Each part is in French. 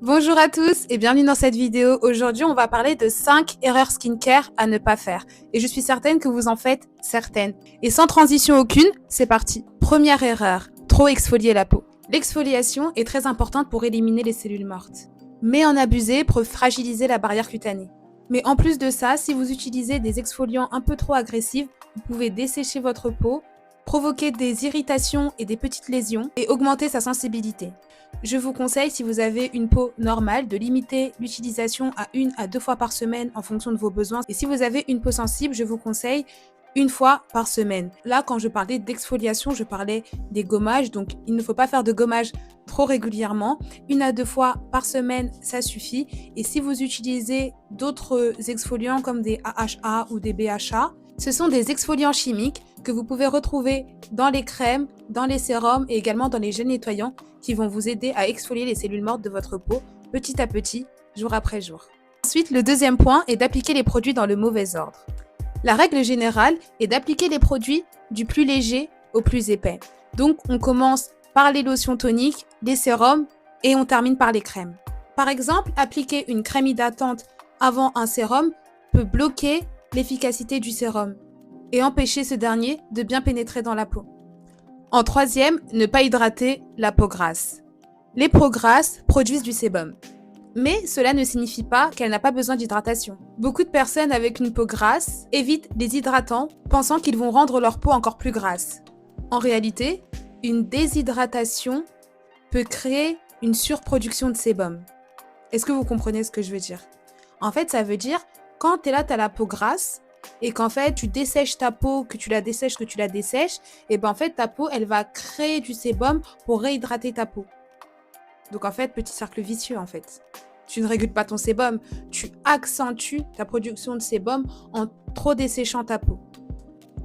Bonjour à tous et bienvenue dans cette vidéo. Aujourd'hui, on va parler de 5 erreurs skincare à ne pas faire. Et je suis certaine que vous en faites certaines. Et sans transition aucune, c'est parti. Première erreur, trop exfolier la peau. L'exfoliation est très importante pour éliminer les cellules mortes. Mais en abuser peut fragiliser la barrière cutanée. Mais en plus de ça, si vous utilisez des exfoliants un peu trop agressifs, vous pouvez dessécher votre peau, provoquer des irritations et des petites lésions et augmenter sa sensibilité. Je vous conseille, si vous avez une peau normale, de limiter l'utilisation à 1 à 2 fois par semaine en fonction de vos besoins. Et si vous avez une peau sensible, je vous conseille 1 fois par semaine. Là, quand je parlais d'exfoliation, je parlais des gommages. Donc, il ne faut pas faire de gommage trop régulièrement. 1 à 2 fois par semaine, ça suffit. Et si vous utilisez d'autres exfoliants comme des AHA ou des BHA, ce sont des exfoliants chimiques que vous pouvez retrouver dans les crèmes, dans les sérums et également dans les gels nettoyants qui vont vous aider à exfolier les cellules mortes de votre peau petit à petit, jour après jour. Ensuite, le deuxième point est d'appliquer les produits dans le mauvais ordre. La règle générale est d'appliquer les produits du plus léger au plus épais. Donc, on commence par les lotions toniques, les sérums et on termine par les crèmes. Par exemple, appliquer une crème hydratante avant un sérum peut bloquer l'efficacité du sérum et empêcher ce dernier de bien pénétrer dans la peau. En troisième, ne pas hydrater la peau grasse. Les peaux grasses produisent du sébum. Mais cela ne signifie pas qu'elle n'a pas besoin d'hydratation. Beaucoup de personnes avec une peau grasse évitent les hydratants, pensant qu'ils vont rendre leur peau encore plus grasse. En réalité, une déshydratation peut créer une surproduction de sébum. Est-ce que vous comprenez ce que je veux dire? En fait, ça veut dire, quand tu es là, tu as la peau grasse, et qu'en fait, tu dessèches ta peau, que tu la dessèches, et ben en fait, ta peau, elle va créer du sébum pour réhydrater ta peau. Donc en fait, petit cercle vicieux en fait. Tu ne régules pas ton sébum, tu accentues ta production de sébum en trop desséchant ta peau.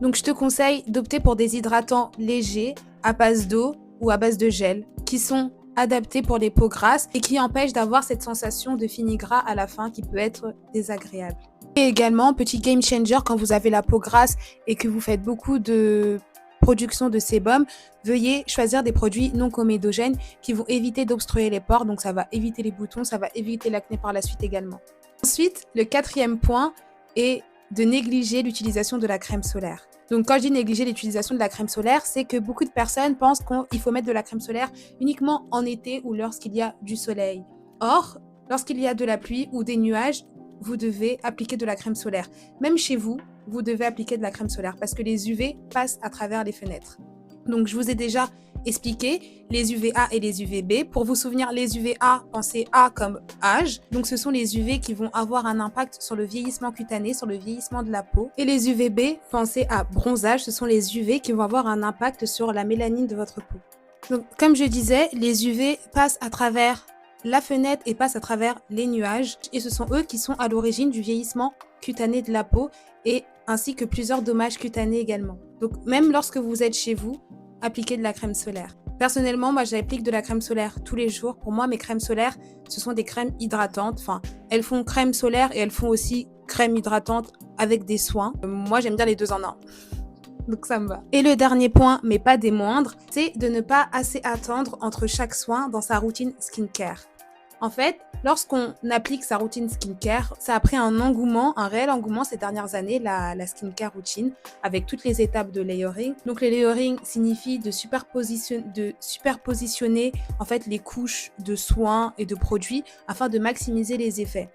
Donc je te conseille d'opter pour des hydratants légers, à base d'eau ou à base de gel, qui sont adaptés pour les peaux grasses et qui empêchent d'avoir cette sensation de fini gras à la fin qui peut être désagréable. Et également, petit game changer, quand vous avez la peau grasse et que vous faites beaucoup de production de sébum, veuillez choisir des produits non comédogènes qui vont éviter d'obstruer les pores, donc ça va éviter les boutons, ça va éviter l'acné par la suite également. Ensuite, le quatrième point est de négliger l'utilisation de la crème solaire. Donc quand je dis négliger l'utilisation de la crème solaire, c'est que beaucoup de personnes pensent qu'il faut mettre de la crème solaire uniquement en été ou lorsqu'il y a du soleil. Or, lorsqu'il y a de la pluie ou des nuages, vous devez appliquer de la crème solaire. Même chez vous, vous devez appliquer de la crème solaire parce que les UV passent à travers les fenêtres. Donc, je vous ai déjà expliqué les UVA et les UVB. Pour vous souvenir, les UVA, pensez A comme âge. Donc, ce sont les UV qui vont avoir un impact sur le vieillissement cutané, sur le vieillissement de la peau. Et les UVB, pensez à bronzage. Ce sont les UV qui vont avoir un impact sur la mélanine de votre peau. Donc, comme je disais, les UV passent à travers la fenêtre et passent à travers les nuages. Et ce sont eux qui sont à l'origine du vieillissement cutané de la peau et ainsi que plusieurs dommages cutanés également. Donc même lorsque vous êtes chez vous, appliquez de la crème solaire. Personnellement, moi j'applique de la crème solaire tous les jours. Pour moi, mes crèmes solaires, ce sont des crèmes hydratantes. Enfin, elles font crème solaire et elles font aussi crème hydratante avec des soins. Moi, j'aime bien les deux en un. Donc ça me va. Et le dernier point, mais pas des moindres, c'est de ne pas assez attendre entre chaque soin dans sa routine skincare. En fait, lorsqu'on applique sa routine skincare, ça a pris un engouement, un réel engouement ces dernières années, la skincare routine, avec toutes les étapes de layering. Donc le layering signifie de superpositionner en fait les couches de soins et de produits afin de maximiser les effets.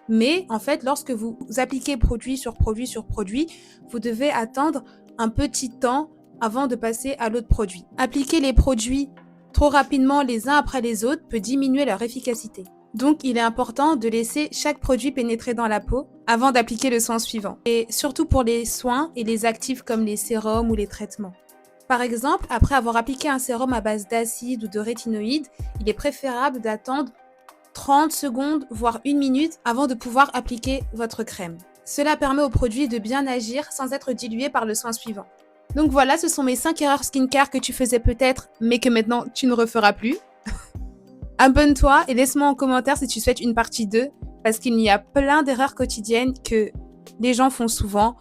Mais en fait, lorsque vous appliquez produit sur produit sur produit, vous devez attendre un petit temps avant de passer à l'autre produit. Appliquer les produits trop rapidement les uns après les autres peut diminuer leur efficacité. Donc, il est important de laisser chaque produit pénétrer dans la peau avant d'appliquer le soin suivant. Et surtout pour les soins et les actifs comme les sérums ou les traitements. Par exemple, après avoir appliqué un sérum à base d'acide ou de rétinoïdes, il est préférable d'attendre 30 secondes, voire 1 minute avant de pouvoir appliquer votre crème. Cela permet au produit de bien agir sans être dilué par le soin suivant. Donc voilà, ce sont mes 5 erreurs skincare que tu faisais peut-être, mais que maintenant tu ne referas plus. Abonne-toi et laisse-moi en commentaire si tu souhaites une partie 2, parce qu'il y a plein d'erreurs quotidiennes que les gens font souvent.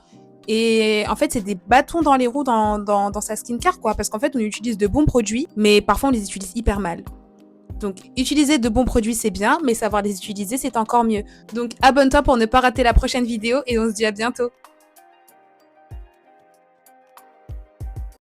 Et en fait, c'est des bâtons dans les roues dans sa skincare, quoi. Parce qu'en fait, on utilise de bons produits, mais parfois on les utilise hyper mal. Donc, utiliser de bons produits, c'est bien, mais savoir les utiliser, c'est encore mieux. Donc, abonne-toi pour ne pas rater la prochaine vidéo et on se dit à bientôt.